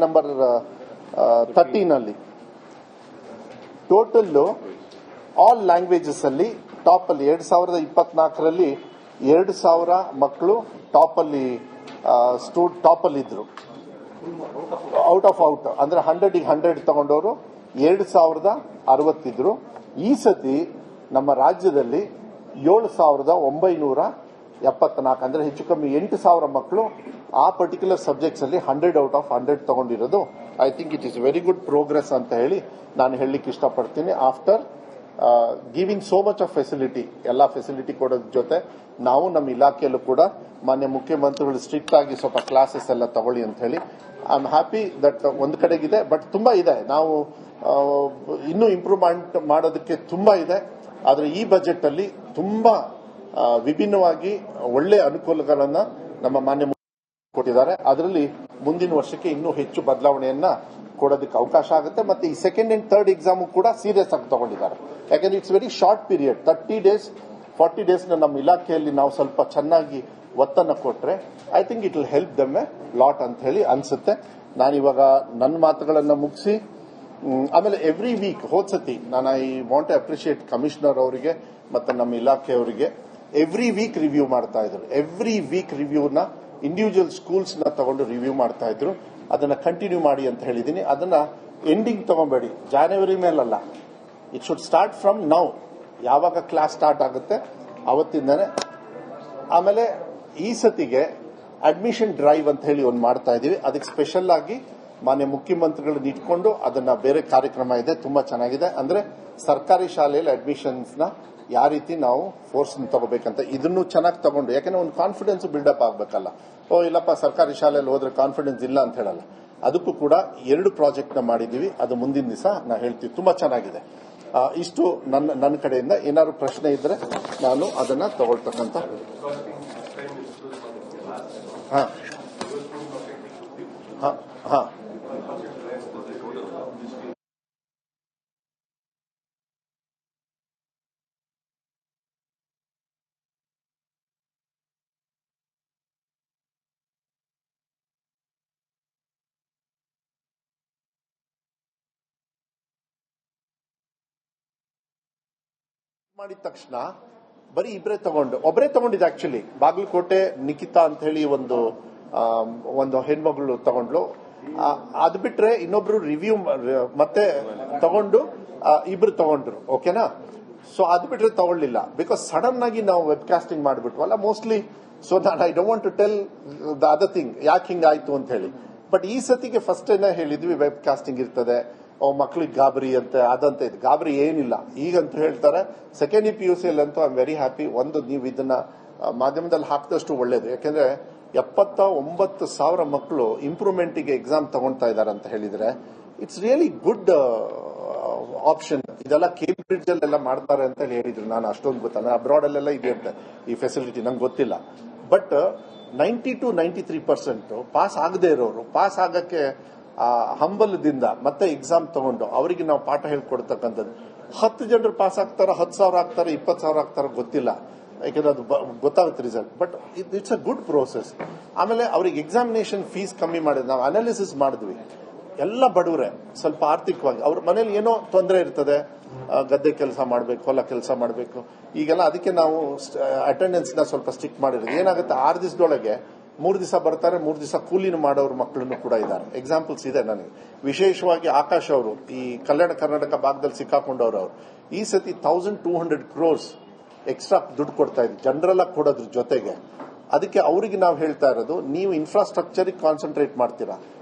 Number 13 ಅಲ್ಲಿ total all languages ಅಲ್ಲಿ top ಅಲ್ಲಿ 2024ರಲ್ಲಿ 2000 ಮಕ್ಕಳು ಟಾಪ್ ಅಲ್ಲಿ ಇದ್ರು. ಔಟ್ ಆಫ್ ಔಟ್ ಅಂದ್ರೆ 100ಗೆ 100 ತಗೊಂಡವರು 2060 ಇದ್ರು. ಈ ಸತಿ ನಮ್ಮ ರಾಜ್ಯದಲ್ಲಿ 7974 ಅಂದ್ರೆ ಹೆಚ್ಚು ಕಮ್ಮಿ 8000 ಮಕ್ಕಳು ಆ ಪರ್ಟಿಕ್ಯುಲರ್ ಸಬ್ಜೆಕ್ಟ್ಸ್ ಅಲ್ಲಿ 100 ಔಟ್ ಆಫ್ 100 ತಗೊಂಡಿರೋದು. I think it is very good progress ಅಂತ ಹೇಳಿ ನಾನು ಹೇಳಲಿಕ್ಕೆ ಇಷ್ಟಪಡ್ತೀನಿ. After giving so much of facility, ಎಲ್ಲಾ ಫೆಸಿಲಿಟಿ ಕೊಡೋದ್ರ ಜೊತೆ ನಾವು ನಮ್ಮ ಇಲಾಖೆಯಲ್ಲೂ ಕೂಡ ಮಾನ್ಯ ಮುಖ್ಯಮಂತ್ರಿಗಳು ಸ್ಟ್ರಿಕ್ಟ್ ಆಗಿ ಸ್ವಲ್ಪ ಕ್ಲಾಸಸ್ ಎಲ್ಲ ತಗೊಳ್ಳಿ ಅಂತ ಹೇಳಿ ಐ ಆಮ್ ಹ್ಯಾಪಿ ದಟ್ ಒಂದು ಕಡೆಗಿದೆ. ಬಟ್ ತುಂಬಾ ಇದೆ, ನಾವು ಇನ್ನೂ ಇಂಪ್ರೂವ್ಮೆಂಟ್ ಮಾಡೋದಕ್ಕೆ ತುಂಬಾ ಇದೆ. ಆದರೆ ಈ ಬಜೆಟ್ ಅಲ್ಲಿ ತುಂಬಾ ವಿಭಿನ್ನವಾಗಿ ಒಳ್ಳೆ ಅನುಕೂಲಗಳನ್ನ ನಮ್ಮ ಮಾನ್ಯ ಕೊಟ್ಟಿದ್ದಾರೆ. ಅದರಲ್ಲಿ ಮುಂದಿನ ವರ್ಷಕ್ಕೆ ಇನ್ನೂ ಹೆಚ್ಚು ಬದಲಾವಣೆಯನ್ನ ಕೊಡೋದಕ್ಕೆ ಅವಕಾಶ ಆಗುತ್ತೆ. ಮತ್ತೆ ಈ ಸೆಕೆಂಡ್ ಅಂಡ್ ಥರ್ಡ್ ಎಕ್ಸಾಮ್ ಕೂಡ ಸೀರಿಯಸ್ ಆಗಿ ತಗೊಂಡಿದ್ದಾರೆ. ಯಾಕಂದ್ರೆ it's very short period, 30 days 40 days ನಮ್ಮ ಇಲಾಖೆಯಲ್ಲಿ ನಾವು ಸ್ವಲ್ಪ ಚೆನ್ನಾಗಿ ಒತ್ತನ್ನು ಕೊಟ್ರೆ I think it will help them A lot ಅಂತ ಹೇಳಿ ಅನ್ಸುತ್ತೆ. ನಾನಿವಾಗ ನನ್ನ ಮಾತುಗಳನ್ನ ಮುಗಿಸಿ ಆಮೇಲೆ ಎವ್ರಿ ವೀಕ್ ಹೋದ್ಸತಿ ನಾನು I want to appreciate commissioner ಅವರಿಗೆ ಮತ್ತೆ ನಮ್ಮ ಇಲಾಖೆಯವರಿಗೆ ಎವ್ರಿ ವೀಕ್ ರಿವ್ಯೂ ಮಾಡ್ತಾ ಇದ್ರು. ಎವ್ರಿ ವೀಕ್ ರಿವ್ಯೂನ ಇಂಡಿವಿಜುವಲ್ ಸ್ಕೂಲ್ಸ್ ನ ತಗೊಂಡು ರಿವ್ಯೂ ಮಾಡ್ತಾ ಇದ್ರು. ಅದನ್ನ ಕಂಟಿನ್ಯೂ ಮಾಡಿ ಅಂತ ಹೇಳಿದೀನಿ. ಅದನ್ನ ಎಂಡಿಂಗ್ ತಗೊಂಬೇಡಿ, ಜಾನ್ವರಿ ಮೇಲಲ್ಲ, it should start from now. ಯಾವಾಗ ಕ್ಲಾಸ್ ಸ್ಟಾರ್ಟ್ ಆಗುತ್ತೆ ಅವತ್ತಿಂದನೇ. ಆಮೇಲೆ ಈ ಸತಿಗೆ ಅಡ್ಮಿಷನ್ ಡ್ರೈವ್ ಅಂತ ಹೇಳಿ ಒಂದು ಮಾಡ್ತಾ ಇದೀವಿ. ಅದಕ್ಕೆ ಸ್ಪೆಷಲ್ ಆಗಿ ಮಾನ್ಯ ಮುಖ್ಯಮಂತ್ರಿಗಳನ್ನ ಇಟ್ಕೊಂಡು ಅದನ್ನ ಬೇರೆ ಕಾರ್ಯಕ್ರಮ ಇದೆ, ತುಂಬಾ ಚೆನ್ನಾಗಿದೆ. ಅಂದ್ರೆ ಸರ್ಕಾರಿ ಶಾಲೆಯಲ್ಲಿ ಅಡ್ಮಿಷನ್ಸ್ ನ ಯಾವ ರೀತಿ ನಾವು ಫೋರ್ಸ್ ತಗೋಬೇಕಂತ ಇದನ್ನು ಚೆನ್ನಾಗಿ ತಗೊಂಡು, ಯಾಕಂದ್ರೆ ಒಂದು ಕಾನ್ಫಿಡೆನ್ಸ್ ಬಿಲ್ಡಪ್ ಆಗ್ಬೇಕಲ್ಲ. ಇಲ್ಲಪ್ಪ ಸರ್ಕಾರಿ ಶಾಲೆಯಲ್ಲಿ ಹೋದ್ರೆ ಕಾನ್ಫಿಡೆನ್ಸ್ ಇಲ್ಲ ಅಂತ ಹೇಳಲ್ಲ. ಅದಕ್ಕೂ ಕೂಡ 2 ಪ್ರಾಜೆಕ್ಟ್ ನ ಮಾಡಿದೀವಿ. ಅದು ಮುಂದಿನ ದಿವಸ ನಾ ಹೇಳ್ತೀವಿ. ತುಂಬಾ ಚೆನ್ನಾಗಿದೆ. ಇಷ್ಟು ನನ್ನ ಕಡೆಯಿಂದ. ಏನಾದ್ರು ಪ್ರಶ್ನೆ ಇದ್ರೆ ನಾನು ಅದನ್ನ ತಗೊಳ್ತಕ್ಕಂತ. ಹಾ ಹಾ ಹಾ ಮಾಡಿದ ತಕ್ಷಣ ಬರೀ ಒಬ್ಬರೇ ತಗೊಂಡಿದ್ದೆ. ಆಕ್ಚುಲಿ ಬಾಗಲಕೋಟೆ ನಿಖಿತಾ ಅಂತ ಹೇಳಿ ಒಂದು ಹೆಣ್ಮಗಳು ತಗೊಂಡ್ಲು. ಅದು ಬಿಟ್ರೆ ಇನ್ನೊಬ್ರು ರಿವ್ಯೂ ಮತ್ತೆ ತಗೊಂಡು ಇಬ್ರು ತಗೊಂಡ್ರು. ಓಕೆನಾ? ಸೊ ಅದು ಬಿಟ್ರೆ ತಗೊಳ್ಳಿಲ್ಲ. ಬಿಕಾಸ್ ಸಡನ್ ಆಗಿ ನಾವು ವೆಬ್ ಕಾಸ್ಟಿಂಗ್ ಮಾಡಿಬಿಟ್ವಲ್ಲ ಮೋಸ್ಟ್ಲಿ. ಸೊ ನಾನು I don't want to tell the other thing ಯಾಕೆ ಹಿಂಗಾಯ್ತು ಅಂತ ಹೇಳಿ. ಬಟ್ ಈ ಸತಿಗೆ ಫಸ್ಟ್ ಏನೇ ಹೇಳಿದ್ವಿ ವೆಬ್ ಕಾಸ್ಟಿಂಗ್ ಇರ್ತದೆ, ಮಕ್ಕಳಿಗೆ ಗಾಬರಿ ಅಂತ ಅದಂತ ಇದು. ಗಾಬರಿ ಏನಿಲ್ಲ ಈಗಂತ ಹೇಳ್ತಾರೆ. ಸೆಕೆಂಡ್ PUC ಅಂತೂ ಐ ಆಮ್ ವೆರಿ ಹ್ಯಾಪಿ. ನೀವು ಇದನ್ನ ಮಾಧ್ಯಮದಲ್ಲಿ ಹಾಕಿದಷ್ಟು ಒಳ್ಳೇದು. ಯಾಕೆಂದ್ರೆ 79,000 ಮಕ್ಕಳು ಇಂಪ್ರೂವ್ಮೆಂಟ್ಗೆ ಎಕ್ಸಾಮ್ ತಗೊಳ್ತಾ ಇದ್ದಾರೆ ಅಂತ ಹೇಳಿದ್ರೆ ಇಟ್ಸ್ ರಿಯಲಿ ಗುಡ್ ಆಪ್ಷನ್. ಇದೆಲ್ಲ ಕೇಂಬ್ರಿಡ್ಜ್ ಅಲ್ಲೆಲ್ಲ ಮಾಡ್ತಾರೆ ಅಂತ ಹೇಳಿದ್ರು. ನಾನು ಅಷ್ಟೊಂದು ಗೊತ್ತಲ್ಲ, ಅಬ್ರಾಡ್ ಅಲ್ಲೆಲ್ಲ ಇದೆ ಅಂತ ಈ ಫೆಸಿಲಿಟಿ ನಂಗೆ ಗೊತ್ತಿಲ್ಲ. ಬಟ್ 90 to 93% ಪಾಸ್ ಆಗದೆ ಇರೋರು ಪಾಸ್ ಆಗಕ್ಕೆ ಹಂಬಲದಿಂದ ಮತ್ತೆ ಎಕ್ಸಾಮ್ ತಗೊಂಡು ಅವರಿಗೆ ನಾವು ಪಾಠ ಹೇಳ್ಕೊಡ್ತಕ್ಕಂಥದ್ದು. 10 ಜನರು ಪಾಸ್ ಆಗ್ತಾರ, 10,000 ಆಗ್ತಾರೆ, 20,000 ಆಗ್ತಾರ ಗೊತ್ತಿಲ್ಲ. ಯಾಕಂದ್ರೆ ಅದು ಗೊತ್ತಾಗುತ್ತೆ result. But it's a good process. ಆಮೇಲೆ ಅವ್ರಿಗೆ ಎಕ್ಸಾಮಿನೇಷನ್ ಫೀಸ್ ಕಮ್ಮಿ ಮಾಡಿದ್ವಿ. ನಾವು ಅನಾಲಿಸಿಸ್ ಮಾಡಿದ್ವಿ. ಎಲ್ಲ ಬಡವರೇ ಸ್ವಲ್ಪ ಆರ್ಥಿಕವಾಗಿ ಅವ್ರ ಮನೇಲಿ ಏನೋ ತೊಂದರೆ ಇರ್ತದೆ, ಗದ್ದೆ ಕೆಲಸ ಮಾಡಬೇಕು, ಹೊಲ ಕೆಲಸ ಮಾಡಬೇಕು, ಈಗೆಲ್ಲ ಅದಕ್ಕೆ ನಾವು ಅಟೆಂಡೆನ್ಸ್ ನ ಸ್ವಲ್ಪ ಸ್ಟ್ರಿಕ್ಟ್ ಮಾಡಿರೋದು. ಏನಾಗುತ್ತೆ 6 ದಿವಸದೊಳಗೆ 3 ದಿವಸ ಬರ್ತಾರೆ, 3 ದಿವಸ ಕೂಲಿನ ಮಾಡೋರು ಮಕ್ಕಳನ್ನು ಕೂಡ ಇದ್ದಾರೆ. ಎಕ್ಸಾಂಪಲ್ಸ್ ಇದೆ ನನಗೆ. ವಿಶೇಷವಾಗಿ ಆಕಾಶ್ ಅವರು ಈ ಕಲ್ಯಾಣ ಕರ್ನಾಟಕ ಭಾಗದಲ್ಲಿ ಸಿಕ್ಕಾಕೊಂಡವರು ಈ ಸತಿ 1200 crores ಎಕ್ಸ್ಟ್ರಾ ದುಡ್ಡು ಕೊಡ್ತಾ ಇದ್ವಿ ಜನರಲ್ ಆಗಿ ಕೊಡೋದ್ರ ಜೊತೆಗೆ. ಅದಕ್ಕೆ ಅವರಿಗೆ ನಾವು ಹೇಳ್ತಾ ಇರೋದು, ನೀವು ಇನ್ಫ್ರಾಸ್ಟ್ರಕ್ಚರ್ ಕಾನ್ಸಂಟ್ರೇಟ್ ಮಾಡ್ತೀರಾ,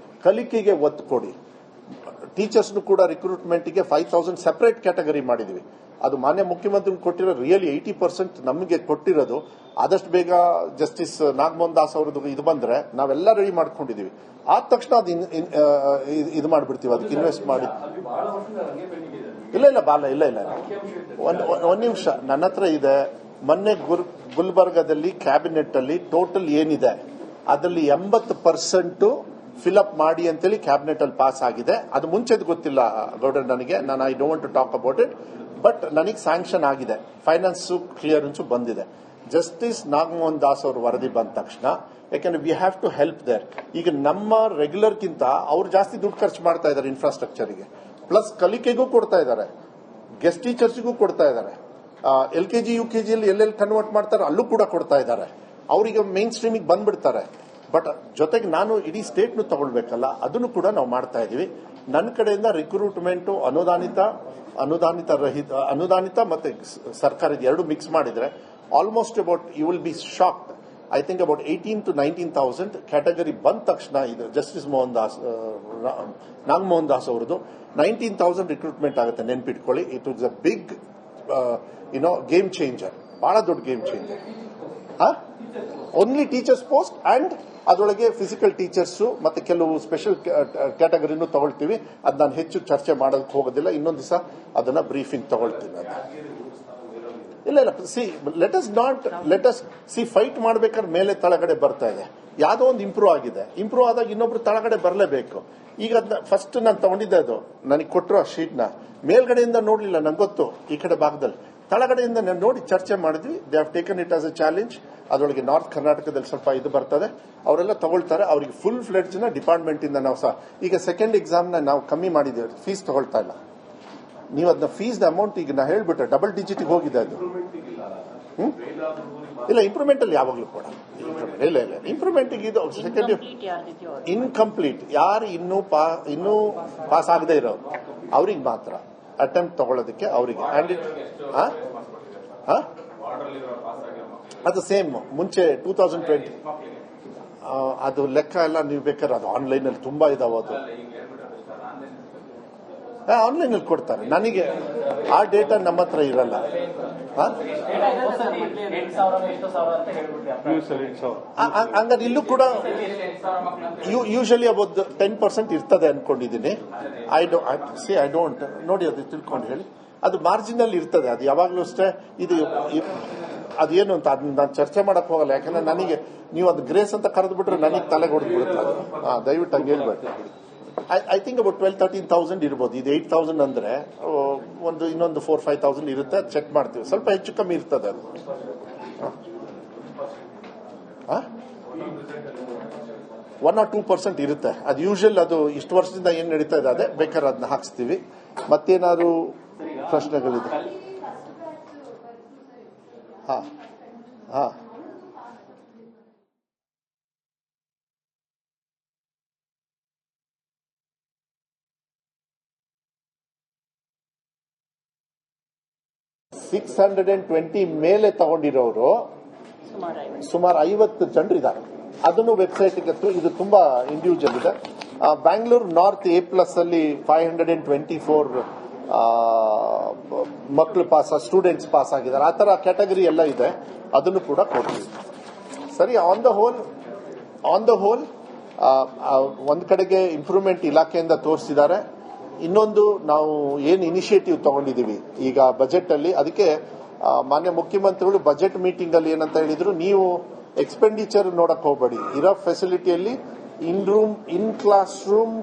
ಕಲಿಕೆಗೆ ಒತ್ತು ಕೊಡಿ. ಟೀಚರ್ಸ್ ಕೂಡ ರಿಕ್ರೂಟ್ಮೆಂಟ್ಗೆ 5,000 ಸೆಪರೇಟ್ ಕ್ಯಾಟಗರಿ ಮಾಡಿದ್ವಿ. ಅದು ಮಾನ್ಯ ಮುಖ್ಯಮಂತ್ರಿ ಕೊಟ್ಟಿರೋ ರಿಯಲಿ 80% ನಮಗೆ ಕೊಟ್ಟಿರೋದು. ಆದಷ್ಟು ಬೇಗ ಜಸ್ಟಿಸ್ ನಾಗಮೋಹನ್ ದಾಸ್ ಅವರದ್ದು ಇದು ಬಂದ್ರೆ ನಾವೆಲ್ಲ ರೆಡಿ ಮಾಡ್ಕೊಂಡಿದೀವಿ. ಆದ ತಕ್ಷಣ ಅದು ಇದು ಮಾಡ್ಬಿಡ್ತೀವಿ, ಅದಕ್ಕೆ ಇನ್ವೆಸ್ಟ್ ಮಾಡಿ. ಇಲ್ಲ ಬಾಲ ಇಲ್ಲ ಒಂದ್ ನಿಮಿಷ, ನನ್ನ ಹತ್ರ ಇದೆ. ಮೊನ್ನೆ ಗುಲ್ಬರ್ಗದಲ್ಲಿ ಕ್ಯಾಬಿನೆಟ್ ಅಲ್ಲಿ ಟೋಟಲ್ ಏನಿದೆ ಅದರಲ್ಲಿ 80% ಫಿಲ್ಅಪ್ ಮಾಡಿ ಅಂತೇಳಿ ಕ್ಯಾಬಿನೆಟ್ ಅಲ್ಲಿ ಪಾಸ್ ಆಗಿದೆ. ಅದು ಮುಂಚೆದು ಗೊತ್ತಿಲ್ಲ ಗೌಡರ್ ನನಗೆ, ನಾನು I don't to talk about it. But ನನಗೆ ಸ್ಯಾಂಕ್ಷನ್ ಆಗಿದೆ, ಫೈನಾನ್ಸ್ ಕ್ಲಿಯರೆನ್ಸ್ ಬಂದಿದೆ. ಜಸ್ಟಿಸ್ ನಾಗಮೋಹನ್ ದಾಸ್ ಅವರು ವರದಿ ಬಂದ ತಕ್ಷಣ, ಯಾಕಂದ್ರೆ we have to help there. ಈಗ ನಮ್ಮ ರೆಗ್ಯುಲರ್ಗಿಂತ ಅವ್ರು ಜಾಸ್ತಿ ದುಡ್ಡು ಖರ್ಚು ಮಾಡ್ತಾ ಇದ್ದಾರೆ ಇನ್ಫ್ರಾಸ್ಟ್ರಕ್ಚರ್ಗೆ, ಪ್ಲಸ್ ಕಲಿಕೆಗೂ ಕೊಡ್ತಾ ಇದ್ದಾರೆ, ಗೆಸ್ಟ್ ಟೀಚರ್ಸ್ಗೂ ಕೊಡ್ತಾ ಇದ್ದಾರೆ, LKG UKG ಎಲ್ಲೆಲ್ಲಿ ಕನ್ವರ್ಟ್ ಮಾಡ್ತಾರೆ ಅಲ್ಲೂ ಕೂಡ ಕೊಡ್ತಾ ಇದ್ದಾರೆ. ಅವರಿಗೆ ಮೇನ್ ಸ್ಟ್ರೀಮಿಗೆ ಬಂದ್ಬಿಡ್ತಾರೆ. ಬಟ್ ಜೊತೆಗೆ ನಾನು ಇಡೀ ಸ್ಟೇಟ್ನು ತಗೊಳ್ಬೇಕಲ್ಲ, ಅದನ್ನು ಕೂಡ ನಾವು ಮಾಡ್ತಾ ಇದೀವಿ. ನನ್ನ ಕಡೆಯಿಂದ ರಿಕ್ರೂಟ್ಮೆಂಟ್ ಅನುದಾನಿತ ಮತ್ತೆ ಸರ್ಕಾರದ ಎರಡು ಮಿಕ್ಸ್ ಮಾಡಿದ್ರೆ almost about you will be shocked. I think about 18,000 to 19,000 category ಬಂದ ತಕ್ಷಣ ಇದು ಜಸ್ಟಿಸ್ ನಾಗಮೋಹನ್ ದಾಸ್ ಅವರದು 19,000 ರಿಕ್ರೂಟ್ಮೆಂಟ್ ಆಗುತ್ತೆ. ನೆನ್ಪಿಟ್ಕೊಳ್ಳಿ, it was a big game changer, ಬಹಳ ದೊಡ್ಡ game changer. Only teachers post and ಅದರೊಳಗೆ ಫಿಸಿಕಲ್ ಟೀಚರ್ಸ್ ಮತ್ತೆ ಕೆಲವು ಸ್ಪೆಷಲ್ ಕ್ಯಾಟಗರಿನೂ ತಗೊಳ್ತೀವಿ. ಅದು ನಾನು ಹೆಚ್ಚು ಚರ್ಚೆ ಮಾಡೋದಕ್ಕೆ ಹೋಗೋದಿಲ್ಲ, ಇನ್ನೊಂದು ದಿವಸ ಅದನ್ನ ಬ್ರೀಫಿಂಗ್ ತಗೊಳ್ತೀನಿ. ಇಲ್ಲ ಲೆಟ್ ಅಸ್ ಫೈಟ್ ಮಾಡ್ಬೇಕಾದ್ರೆ ಮೇಲೆ ತಳಗಡೆ ಬರ್ತಾ ಇದೆ. ಯಾವುದೋ ಒಂದು ಇಂಪ್ರೂವ್ ಆಗಿದೆ, ಇಂಪ್ರೂವ್ ಆದಾಗ ಇನ್ನೊಬ್ರು ತಳಗಡೆ ಬರಲೇಬೇಕು. ಈಗ ಅದನ್ನ ಫಸ್ಟ್ ನಾನು ತಗೊಂಡಿದ್ದೆ, ಅದು ನನಗೆ ಕೊಟ್ಟರು ಆ ಶೀಟ್ನ ಮೇಲ್ಗಡೆಯಿಂದ ನೋಡ್ಲಿಲ್ಲ, ನಂಗೆ ಗೊತ್ತು ಈ ಕಡೆ ಭಾಗದಲ್ಲಿ, ತಳಗಡೆಯಿಂದ ನಾನು ನೋಡಿ ಚರ್ಚೆ ಮಾಡಿದ್ವಿ. They have taken it as A challenge. ಅದರೊಳಗೆ ನಾರ್ತ್ ಕರ್ನಾಟಕದಲ್ಲಿ ಸ್ವಲ್ಪ ಇದು ಬರ್ತದೆ, ಅವರೆಲ್ಲ ತಗೊಳ್ತಾರೆ. ಅವರಿಗೆ ಫುಲ್ ಫ್ಲೆಡ್ಜ್ ನ ಡಿಪಾರ್ಟ್ಮೆಂಟ್ ಇಂದ ನಾವು ಸಹ ಈಗ ಸೆಕೆಂಡ್ ಎಕ್ಸಾಮ್ ನ ನಾವು ಕಮ್ಮಿ ಮಾಡಿದ್ದೇವೆ, ಫೀಸ್ ತಗೊಳ್ತಾ ಇಲ್ಲ. ನೀವು ಅದನ್ನ ಫೀಸ್ ಅಮೌಂಟ್ ಈಗ ನಾ ಹೇಳ್ಬಿಟ್ರೆ ಡಬಲ್ ಡಿಜಿಟ್ ಹೋಗಿದೆ ಅದು. ಇಲ್ಲ, ಇಂಪ್ರೂವ್ಮೆಂಟ್ ಅಲ್ಲಿ ಯಾವಾಗಲೂ ಕೂಡ ಇಲ್ಲ ಇಂಪ್ರೂವ್ಮೆಂಟ್ ಇದು ಸೆಕೆಂಡ್ ಇನ್ಕಂಪ್ಲೀಟ್. ಯಾರು ಇನ್ನೂ ಪಾಸ್ ಆಗದೆ ಇರೋರು ಅವ್ರಿಗೆ ಮಾತ್ರ ಅಟೆಂಪ್ಟ್ ತಗೊಳ್ಳೋದಕ್ಕೆ ಅವರಿಗೆ. ಅದು ಸೇಮ್ ಮುಂಚೆ 2020 ಅದು ಲೆಕ್ಕ ಎಲ್ಲ ನೀವು ಬೇಕಾದ್ರೆ ಅದು ಆನ್ಲೈನ್ ಅಲ್ಲಿ ತುಂಬಾ ಇದಾವೆ. ಅದು ಆನ್ಲೈನ್ ಅಲ್ಲಿ ಕೊಡ್ತಾರೆ. ನನಗೆ ಆ ಡೇಟಾ ನಮ್ಮ ಹತ್ರ ಇರಲ್ಲ. ಹಂಗಾದ್ರೆ ಇಲ್ಲೂ ಕೂಡ ಯೂಶಲಿ ಅಬೌಟ್ 10% ಇರ್ತದೆ ಅನ್ಕೊಂಡಿದ್ದೀನಿ. ಐ ಡೋಂಟ್ ನೋಡಿ, ಅದು ತಿಳ್ಕೊಂಡು ಹೇಳಿ. ಅದು ಮಾರ್ಜಿನಲ್ ಇರ್ತದೆ, ಅದು ಯಾವಾಗ್ಲೂ ಅಷ್ಟೇ. ಇದು ಅದೇನು ಅಂತ ಅದನ್ನ ನಾನು ಚರ್ಚೆ ಮಾಡಕ್ ಹೋಗಲ್ಲ, ಯಾಕಂದ್ರೆ ನನಗೆ ನೀವು ಅದು ಗ್ರೇಸ್ ಅಂತ ಕರೆದು ಬಿಟ್ರೆ ನನಗೆ ತಲೆಗೆ ಹೊಡೆದು ಬಿಡುತ್ತೆ ಅದು. ದಯವಿಟ್ಟು ಹಂಗೆ ಹೇಳ್ಬೇಡಿ. ಐ ಥಿಂಕ್ ಅಬೌಟ್ 12,000-13,000 ಇರ್ಬೋದು. ಇದು 8,000 ಅಂದ್ರೆ ಇನ್ನೊಂದು 4,000-5,000 ಇರುತ್ತೆ. ಅದು ಚೆಕ್ ಮಾಡ್ತೀವಿ, ಸ್ವಲ್ಪ ಹೆಚ್ಚು ಕಮ್ಮಿ ಇರ್ತದೆ ಅದು. 1 or 2% ಇರುತ್ತೆ ಅದು ಯೂಶಲ್. ಅದು ಇಷ್ಟು ವರ್ಷದಿಂದ ಏನ್ ನಡೀತಾ ಇದೆ ಅದೇ, ಬೇಕಾದ್ರೆ ಅದನ್ನ ಹಾಕ್ಸ್ತೀವಿ. ಮತ್ತೇನಾದ್ರು ಪ್ರಶ್ನೆಗಳಿದೆ? ಹಾ $620 ಮೇಲೆ ತಗೊಂಡಿರೋರು ಸುಮಾರು 50 ಜನರಿದ್ದಾರೆ. ಅದನ್ನು ವೆಬ್ಸೈಟ್ಗೆ ಇದು ತುಂಬಾ ಇಂಡಿವಿಜುವಲ್ ಇದೆ. ಬ್ಯಾಂಗ್ಳೂರು ನಾರ್ತ್ A+ ಅಲ್ಲಿ 524 ಮಕ್ಕಳು ಸ್ಟೂಡೆಂಟ್ಸ್ ಪಾಸ್ ಆಗಿದ್ದಾರೆ. ಆ ತರ ಕ್ಯಾಟಗರಿ ಎಲ್ಲ ಇದೆ, ಅದನ್ನು ಕೂಡ ಕೊಡ್ತೀವಿ. ಸರಿ, ಆನ್ ದ ಹೋಲ್ ಒಂದ್ ಕಡೆಗೆ ಇಂಪ್ರೂವ್ಮೆಂಟ್ ಇಲಾಖೆಯಿಂದ ತೋರಿಸಿದ್ದಾರೆ. ಇನ್ನೊಂದು ನಾವು ಏನು ಇನಿಷಿಯೇಟಿವ್ ತಗೊಂಡಿದೀವಿ ಈಗ ಬಜೆಟ್ ಅಲ್ಲಿ, ಅದಕ್ಕೆ ಮಾನ್ಯ ಮುಖ್ಯಮಂತ್ರಿಗಳು ಬಜೆಟ್ ಮೀಟಿಂಗ್ ಅಲ್ಲಿ ಏನಂತ ಹೇಳಿದ್ರು, ನೀವು ಎಕ್ಸ್ಪೆಂಡಿಚರ್ ನೋಡಕ್ ಹೋಗಬೇಡಿ, ಇರೋ ಫೆಸಿಲಿಟಿಯಲ್ಲಿ ಇನ್ ಕ್ಲಾಸ್ ರೂಮ್